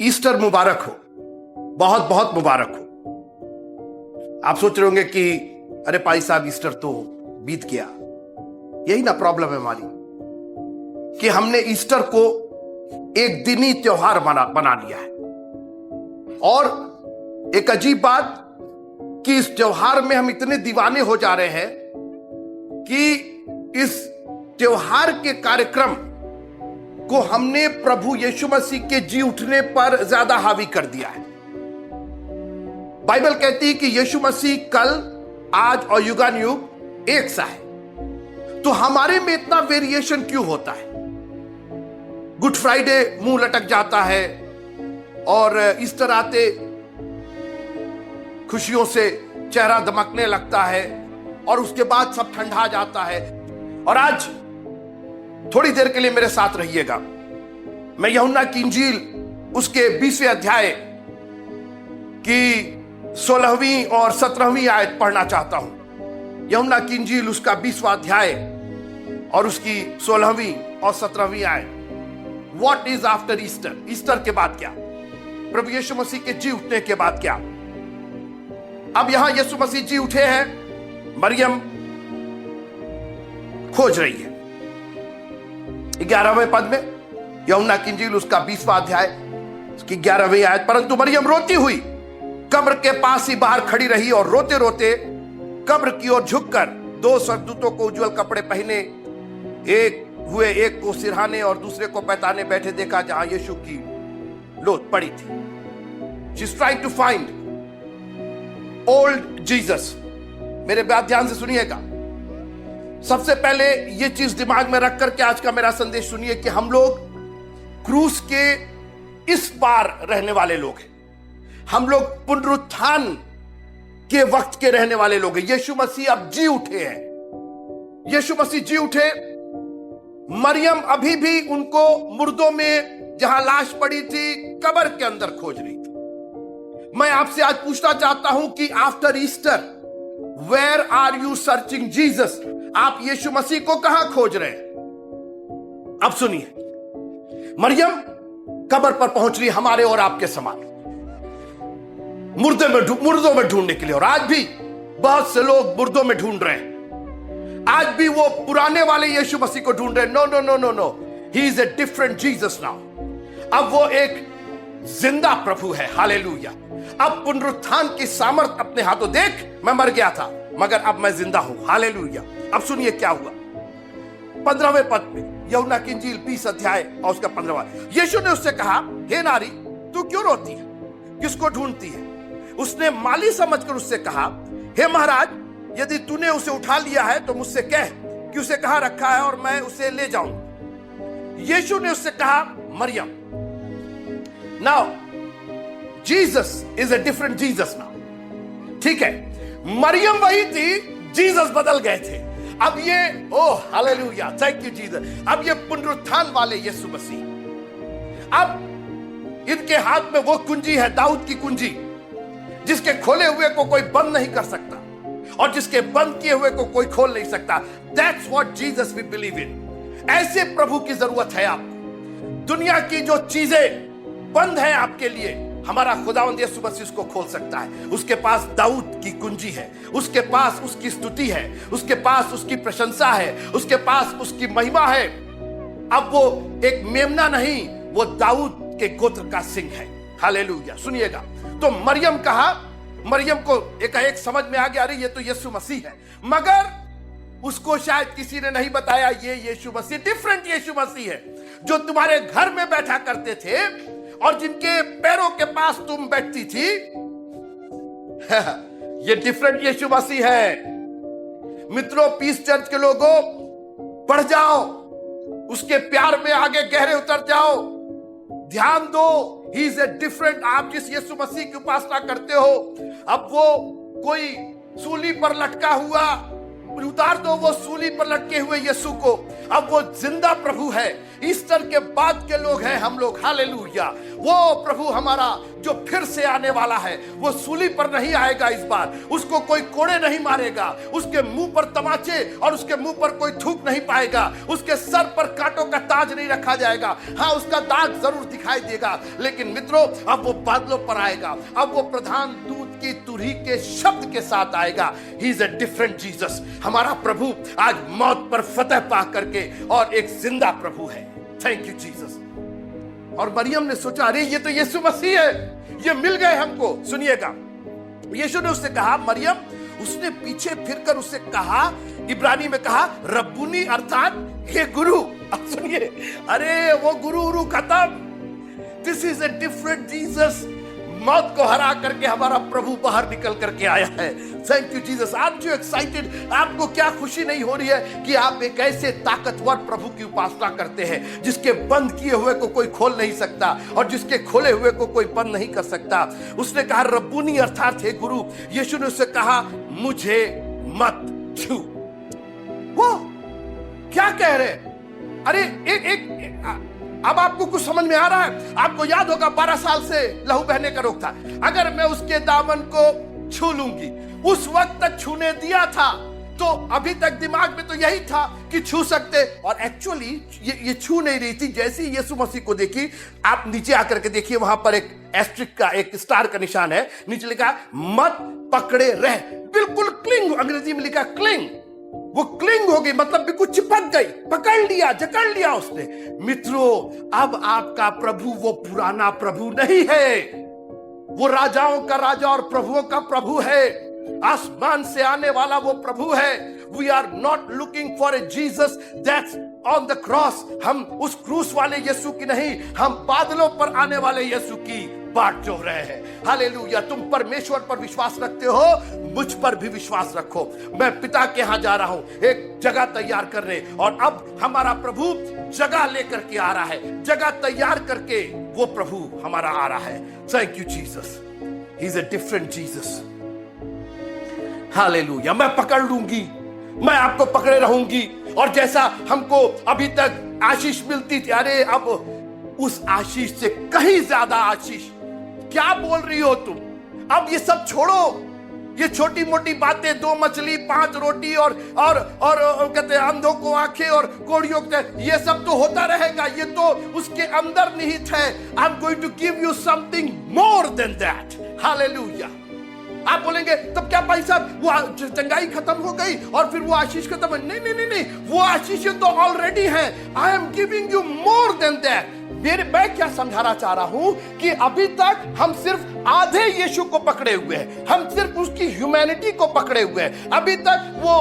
Easter मुबारक हो, बहुत बहुत मुबारक हो। आप सोच रहे होंगे कि अरे भाई साहब ईस्टर तो बीत गया। यही ना प्रॉब्लम है हमारी कि हमने ईस्टर को एक दिनी त्योहार बना लिया है। और एक अजीब बात कि इस त्योहार में हम इतने दीवाने हो जा रहे हैं कि इस त्योहार के कार्यक्रम को हमने प्रभु यीशु मसीह के जी उठने पर ज्यादा हावी कर दिया है। बाइबल कहती है कि यीशु मसीह कल, आज और युगानुयुग एक सा है। तो हमारे में इतना वेरिएशन क्यों होता है? गुड फ्राइडे मुंह लटक जाता है और ईस्टर आते खुशियों से चेहरा दमकने लगता है और उसके बाद सब ठंडा जाता है। और आज थोड़ी देर के लिए मेरे साथ रहिएगा। मैं यूहन्ना की इंजील उसके 20वें अध्याय की 16वीं और 17वीं आयत पढ़ना चाहता हूं। यूहन्ना की इंजील उसका 20वां अध्याय और उसकी 16वीं और 17वीं आयत। What is after Easter? Easter के बाद क्या? प्रभु यीशु मसीह के जी उठने के बाद क्या? अब यहां यीशु मसीह जी उठे हैं, मरियम खोज रही है। 11वें पद में यूहन्ना की इंजील उसका 20वां अध्याय उसकी 11वीं आयत। परंतु मरियम रोती हुई कब्र के पास ही बाहर खड़ी रही और रोते रोते कब्र की ओर झुककर 2 स्वर्गदूतों को उज्जवल कपड़े पहने एक को सिरहाने और दूसरे को पैताने बैठे देखा, जहां यीशु की लोथ पड़ी थी। She is trying to find old Jesus। मेरे बात ध्यान से सुनिएगा। सबसे पहले यह चीज दिमाग में रख करके आज का मेरा संदेश सुनिए कि हम लोग क्रूस के इस पार रहने वाले लोग हैं। हम लोग पुनरुत्थान के वक्त के रहने वाले लोग हैं। यीशु मसीह अब जी उठे हैं। यीशु मसीह जी उठे। मरियम अभी भी उनको मुर्दों में जहां लाश पड़ी थी कब्र के अंदर खोज रही थी। मैं आपसे आज पूछना चाहता हूं कि after Easter where are you searching Jesus? आप यीशु मसीह को कहां खोज रहे हैं? अब सुनिए, मरियम कब्र पर पहुंच रही हमारे और आपके समान, मुर्दों में ढूंढने के लिए। और आज भी बहुत से लोग मुर्दों में ढूंढ रहे हैं। आज भी वो पुराने वाले यीशु मसीह को ढूंढ रहे हैं। No no no no no, he is a different Jesus now. अब वो एक जिंदा प्रभु है। हालेलुया। अब पुनरुत्थान की सामर्थ अपने हाथों। देख, मैं मर गया था मगर अब मैं जिंदा हूं। हालेलुया। अब सुनिए क्या हुआ 15वें पद में यूहन्ना की इंजील 20 अध्याय और उसका 15वां। यीशु ने उससे कहा, हे नारी, तू क्यों रोती है? किसको ढूंढती है? उसने माली समझकर उससे कहा, हे महाराज, यदि तूने उसे उठा लिया है तो मुझसे कह कि उसे कहां रखा है और मैं उसे ले जाऊं। यीशु ने उससे कहा, Mariam. Now Jesus is a different Jesus now. ठीक है, मरियम वही थी, जीसस बदल गए थे। अब ये, oh hallelujah, thank you Jesus. अब ये पुनरुत्थान वाले यीशु मसीह, अब इनके हाथ में वो कुंजी है, दाऊद की कुंजी, जिसके खोले हुए को कोई बंद नहीं कर सकता और जिसके बंद किए हुए को कोई खोल नहीं सकता। That's what Jesus we believe in. ऐसे प्रभु की जरूरत है आपको। दुनिया की जो चीजें बंद है आपके लिए, हमारा खुदावंद यीशु मसीह उसको खोल सकता है। उसके पास दाऊद की कुंजी है, उसके पास उसकी स्तुति है, उसके पास उसकी प्रशंसा है, उसके पास उसकी महिमा है। अब वो एक मेमना नहीं, वो दाऊद के गोत्र का सिंह है। हालेलुया। सुनिएगा, तो मरियम कहा, मरियम को एक समझ में आ गया, अरे ये तो यीशु मसीह है। मगर उसको शायद किसी ने नहीं बताया ये यीशु मसीह डिफरेंट यीशु मसीह है, जो तुम्हारे घर में बैठा करते थे और जिनके पैरों के पास तुम बैठती थी। ये डिफरेंट यीशु मसीह है। मित्रों, पीस चर्च के लोगों, पढ़ जाओ, उसके प्यार में आगे गहरे उतर जाओ, ध्यान दो। ही इज ए डिफरेंट। आप जिस यीशु मसीह की उपासना करते हो, अब वो कोई सूली पर लटका हुआ उतार दो वो सूली पर लटके हुए यीशु को। अब वो जिंदा प्रभु है। ईस्टर के बाद के लोग हैं हम लोग। हालेलुया। वो प्रभु हमारा जो फिर से आने वाला है, वो सूली पर नहीं आएगा इस बार। उसको कोई कोड़े नहीं मारेगा, उसके मुंह पर तमाचे और उसके मुंह पर कोई थूक नहीं पाएगा, उसके सर पर कांटों का ताज नहीं रखा जाएगा। हाँ, उसका दाग जरूर दिखाई देगा, लेकिन मित्रों अब वो बादलों पर आएगा। अब वो प्रधान दूत की तुरही के शब्द के साथ आएगा। He is a different Jesus. हमारा प्रभु आज मौत पर फतह पा करके और एक जिंदा प्रभु है। Thank you Jesus. और मरियम ने सोचा, अरे ये तो यीशु मसीह है, ये मिल गए हमको। सुनिएगा, यीशु ने उससे कहा मरियम। उसने पीछे फिरकर उससे कहा, इब्रानी में कहा रब्बुनी, अर्थात हे गुरु। अब सुनिए, अरे वो गुरु खत्म। This is a different Jesus. मौत को हरा करके हमारा प्रभु बाहर निकल करके आया है। Thank you Jesus. आप जो एक्साइटेड, आपको क्या खुशी नहीं हो रही है कि आप एक ऐसे ताकतवर प्रभु की उपासना करते हैं जिसके बंद किए हुए को कोई खोल नहीं सकता और जिसके खोले हुए को कोई बंद नहीं कर सकता। उसने कहा रब्बुनी, अर्थात हे गुरु। यीशु ने उससे कहा मुझे मत छू। वो क्या कह रहे? अरे अब आपको कुछ समझ में आ रहा है? आपको याद होगा 12 साल से लहू बहने का रोग था। अगर मैं उसके दामन को छू लूंगी, उस वक्त तक छूने दिया था, तो अभी तक दिमाग में तो यही था कि छू सकते। और एक्चुअली ये छू नहीं रही थी। जैसे ही यीशु मसीह को देखी, आप नीचे आकर के देखिए, वहां पर एक एस्ट्रिक का, एक स्टार का निशान है। नीचे लिखा मत पकड़े रह। बिल्कुल क्लिंग, अंग्रेजी में लिखा क्लिंग। वो क्लिंग हो गई, मतलब बिल्कुल चिपक गई, पकड़ लिया, जकड़ लिया उसने। मित्रों, अब आपका प्रभु वो पुराना प्रभु नहीं है। वो राजाओं का राजा और प्रभुओं का प्रभु है। आसमान से आने वाला वो प्रभु है। We are not looking for a Jesus that's on the cross. हम उस क्रूस वाले यीशु की नहीं, हम बादलों पर आने वाले यीशु की बाट जोह रहे हैं। हालेलुया। तुम परमेश्वर पर विश्वास रखते हो, मुझ पर भी विश्वास रखो। मैं पिता के यहां जा रहा हूं एक जगह तैयार करने, और अब हमारा प्रभु जगह लेकर के आ रहा है। जगह तैयार करके वो प्रभु हमारा आ रहा है। Thank you Jesus. He is a different Jesus. Hallelujah. मैं पकड़ लूंगी, मैं आपको पकड़े रहूंगी। और जैसा हमको अभी तक आशीष मिलती थी, अरे अब उस आशीष से कहीं ज्यादा आशीष। क्या बोल रही हो तुम? अब ये सब छोड़ो। ये छोटी मोटी बातें, 2 मछली 5 रोटी और कहते हैं अंधों को आंखें और कोड़ियों को, ये सब तो होता रहेगा। ये तो उसके अंदर निहित है। I am going to give you something more than that. Hallelujah. आप बोलेंगे तब क्या भाई साहब, वो चंगाई खत्म हो गई और फिर वो आशीष खत्म? नहीं नहीं नहीं नहीं, वो आशीष तो ऑलरेडी है। I am giving you more than that. मैं क्या समझाना चाह रहा हूं कि अभी तक हम सिर्फ आधे यीशु को पकड़े हुए हैं। हम सिर्फ उसकी ह्यूमैनिटी को पकड़े हुए हैं। अभी तक वो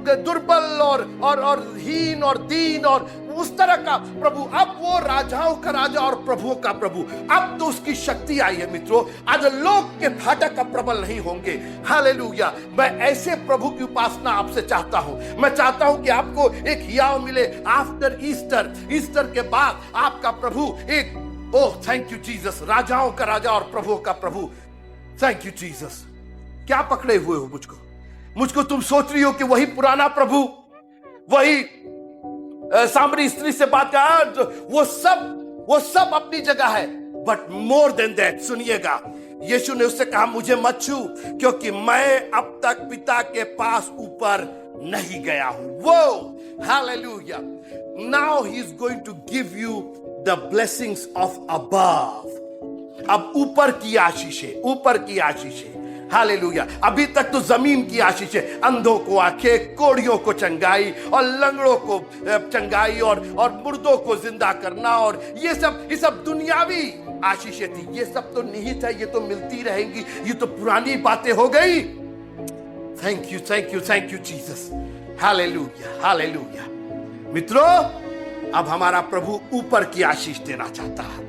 दुर्बल और हीन और दीन और उस तरह का प्रभु। अब वो राजाओं का राजा और प्रभुओं का प्रभु। अब तो उसकी शक्ति आई है मित्रों। आज लोक के फाटक का प्रबल नहीं होंगे। हालेलुया। मैं ऐसे प्रभु की उपासना आपसे चाहता हूं। मैं चाहता हूं कि आपको एक हियाव मिले आफ्टर ईस्टर। ईस्टर के बाद आपका प्रभु एक, ओह थैंक यू जीसस, राजाओं का राजा और प्रभुओं का प्रभु। Thank you Jesus. क्या पकड़े हुए हो मुझको तुम सोच रही हो कि वही पुराना प्रभु, वही सामरी स्त्री से बात कर, वो सब अपनी जगह है। बट मोर देन दैट, सुनिएगा, यीशु ने उससे कहा मुझे मत छू, क्योंकि मैं अब तक पिता के पास ऊपर नहीं गया हूं। वो hallelujah. Now he is going to give you the blessings of above. अब ऊपर की आशीषें, ऊपर की आशीषें। हालेलुया। अभी तक तो जमीन की आशीष है। अंधों को आंखें, कोड़ियों को चंगाई और लंगड़ों को चंगाई और मुर्दों को जिंदा करना, और ये सब दुनियावी आशीषें थी। ये सब तो निहित है, ये तो मिलती रहेंगी, ये तो पुरानी बातें हो गई। Thank you thank you thank you Jesus. Hallelujah hallelujah. मित्रों, अब हमारा प्रभु ऊपर की आशीष देना चाहता है।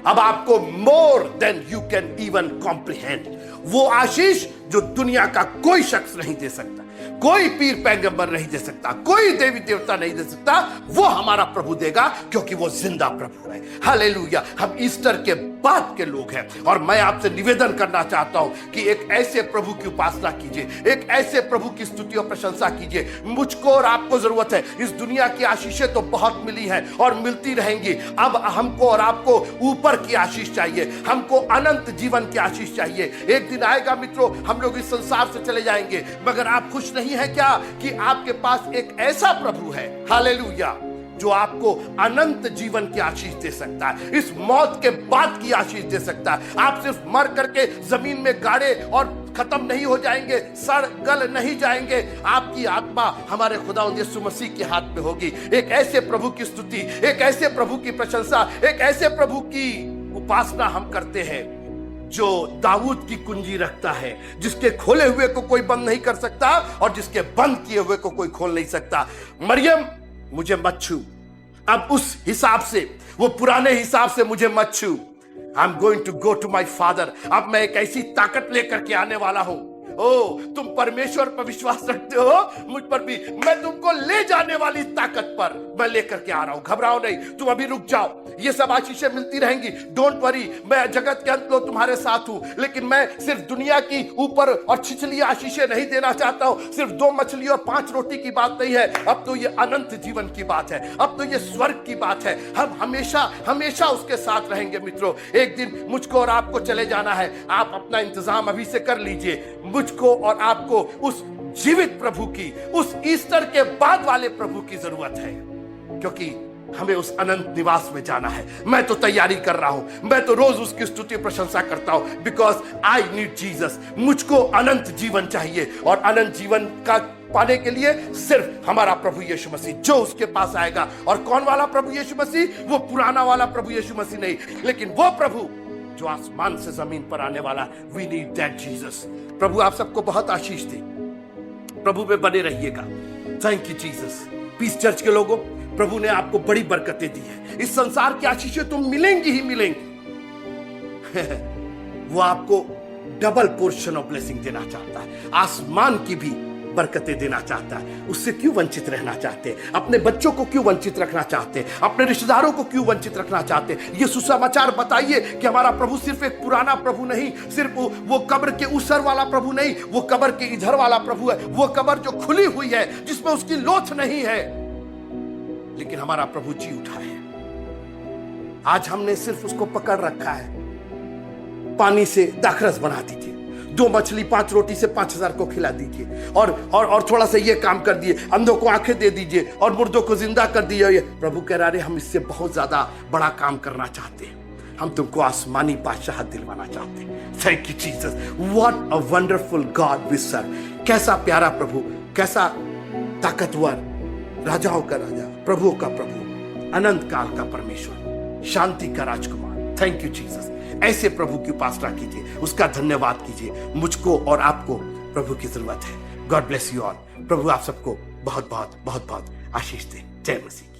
अब आपको more than you can even comprehend. वो आशीष जो दुनिया का कोई शख्स नहीं दे सकता, कोई पीर पैगंबर नहीं दे सकता, कोई देवी देवता नहीं दे सकता, वो हमारा प्रभु देगा, क्योंकि वो जिंदा प्रभु है। हालेलुया। हम ईस्टर के बाद के लोग हैं, और मैं आपसे निवेदन करना चाहता हूं कि एक ऐसे प्रभु की उपासना कीजिए, एक ऐसे प्रभु की स्तुति और प्रशंसा कीजिए। मुझको और आपको जरूरत है। इस दुनिया की आशीषें तो बहुत मिली हैं और मिलती रहेंगी। अब हमको और आपको ऊपर की आशीष चाहिए, हमको अनंत जीवन की आशीष चाहिए। एक दिन आएगा मित्रों, हम लोग इस संसार से चले जाएंगे, मगर आप खुश नहीं है क्या कि आपके पास एक ऐसा प्रभु है, हालेलुया, जो आपको अनंत जीवन की आशीष दे सकता है, इस मौत के बाद की आशीष दे सकता है। आप सिर्फ मर करके जमीन में गाड़े और खत्म नहीं हो जाएंगे, सड़ गल नहीं जाएंगे। आपकी आत्मा हमारे खुदा यीशु मसीह के हाथ में होगी। एक ऐसे प्रभु की स्तुति, एक ऐसे प्रभु की प्रशंसा, एक ऐसे प्रभु की उपासना हम करते हैं जो दाऊद की कुंजी रखता है, जिसके खोले हुए को कोई बंद नहीं कर सकता और जिसके बंद किए हुए को कोई खोल नहीं सकता। मरियम, मुझे मत छू, अब उस हिसाब से, वो पुराने हिसाब से मुझे मत छू। I am going to go to my father. अब मैं एक ऐसी ताकत लेकर के आने वाला हूं। ओ, तुम परमेश्वर पर विश्वास रखते हो, मुझ पर भी। मैं तुमको ले जाने वाली ताकत पर मैं लेकर के आ रहा हूं। घबराओ नहीं, तुम अभी रुक जाओ, ये सब आशीषें मिलती रहेंगी। डोंट वरी, मैं जगत के अंत में तुम्हारे साथ हूं। लेकिन मैं सिर्फ दुनिया की ऊपर और छिछली आशीषें नहीं देना चाहता हूं। सिर्फ 2 मछली और 5 रोटी की बात नहीं है, अब तो ये अनंत जीवन की बात है, अब तो ये स्वर्ग की बात है। हम हमेशा हमेशा उसके साथ रहेंगे मित्रों। एक दिन मुझको और आपको चले जाना है। आप अपना इंतजाम अभी से कर लीजिए। मुझको और आपको उस जीवित प्रभु की, उस ईस्टर के बाद वाले प्रभु की जरूरत है, क्योंकि हमें उस अनंत निवास में जाना है। मैं तो तैयारी कर रहा हूं, मैं तो रोज उसकी स्तुति प्रशंसा करता हूं, बिकॉज आई नीड जीसस। मुझको अनंत जीवन चाहिए, और अनंत जीवन का पाने के लिए सिर्फ हमारा प्रभु यीशु मसीह जो उसके पास आएगा। और कौन वाला प्रभु यीशु मसीह? वो पुराना वाला प्रभु यीशु मसीह नहीं, लेकिन वो प्रभु जो आसमान से जमीन पर आने वाला। We need that Jesus. प्रभु आप सबको बहुत आशीष दे, प्रभु में बने रहिएगा। Thank you Jesus. Peace church के लोगों, प्रभु ने आपको बड़ी बरकतें दी है। इस संसार की आशीषें तुम मिलेंगी ही मिलेंगी। वो आपको डबल पोर्शन ऑफ ब्लेसिंग देना चाहता है, आसमान की भी बरकतें देना चाहता है। उससे क्यों वंचित रहना चाहते हैं? अपने बच्चों को क्यों वंचित रखना चाहते हैं? अपने रिश्तेदारों को क्यों वंचित रखना चाहते हैं? ये सुसमाचार बताइए कि हमारा प्रभु सिर्फ एक पुराना प्रभु नहीं, सिर्फ वो कब्र के उसर वाला प्रभु नहीं, वो कब्र के इधर वाला प्रभु है। वो कब्र जो खुली हुई है, जिसमें उसकी लोथ नहीं है, लेकिन हमारा प्रभु जी उठा है। आज हमने सिर्फ उसको पकड़ रखा है। पानी से दाखरस बना दीजिए, 2 मछली 5 रोटी से 5000 को खिला दीजिए, और थोड़ा सा ये काम कर दिए, अंधों को आंखें दे दीजिए और मुर्दों को जिंदा कर दिए। प्रभु कह रहा है हम इससे बहुत ज्यादा बड़ा काम करना चाहते हैं। हम तुमको आसमानी बादशाह दिलवाना चाहते हैं। Thank you Jesus. What a wonderful God we serve. कैसा प्यारा प्रभु, कैसा ताकतवर, राजाओं का राजा, प्रभुओं का प्रभु, अनंत काल का परमेश्वर, शांति का राजकुमार। Thank you Jesus. ऐसे प्रभु की उपासना कीजिए, उसका धन्यवाद कीजिए। मुझको और आपको प्रभु की जरूरत है। God bless you all. प्रभु आप सबको बहुत बहुत बहुत बहुत आशीष दे। जय मसीह।